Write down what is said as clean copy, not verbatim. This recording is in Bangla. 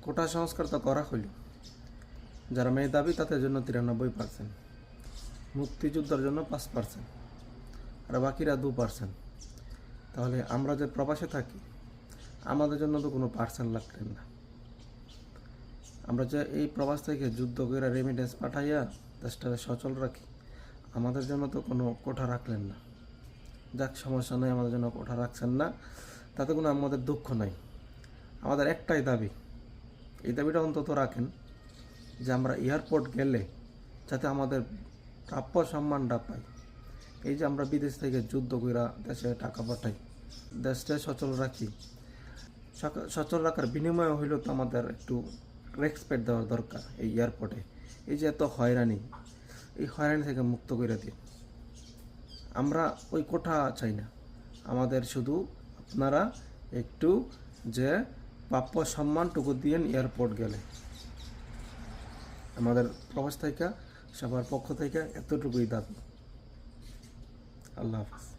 কোটা সংস্কার তো করা হইল, যারা মেধাবী তাদের জন্য 93%, মুক্তিযোদ্ধার জন্য 5%, আর বাকিরা 2%। তাহলে আমরা যে প্রবাসে থাকি আমাদের জন্য তো কোনো পার্সেন্ট লাগতেন না। আমরা যে এই প্রবাস থেকে যুদ্ধ করে রেমিটেন্স পাঠাইয়া দেশটাকে সচল রাখি, আমাদের জন্য তো কোনো কোঠা রাখলেন না। যাক, সমস্যা নেই, আমাদের জন্য কোঠা রাখছেন না, তাতে কোনো আমাদের দুঃখ নাই। আমাদের একটাই দাবি, এই দাবিটা অন্তত রাখেন যে আমরা এয়ারপোর্ট গেলে যাতে আমাদের প্রাপ্য সম্মানটা পাই। এই যে আমরা বিদেশ থেকে যুদ্ধ করে দেশে টাকা পাঠাই, দেশটা সচল রাখি, সচল রাখার বিনিময়ে হইলেও তো আমাদের একটু রেসপেক্ট দেওয়ার দরকার এই এয়ারপোর্টে। এই যে এত হয়রানি, এই হয়রানি থেকে মুক্ত করে দিন। আমরা ওই কোঠা চাই না, আমাদের শুধু আপনারা একটু যে প্রাপ্য সম্মানটুকু দিয়েন এয়ারপোর্ট গেলে। আমাদের প্রবাস থেকে সবার পক্ষ থেকে এতটুকুই দাবি। আল্লাহ হাফেজ।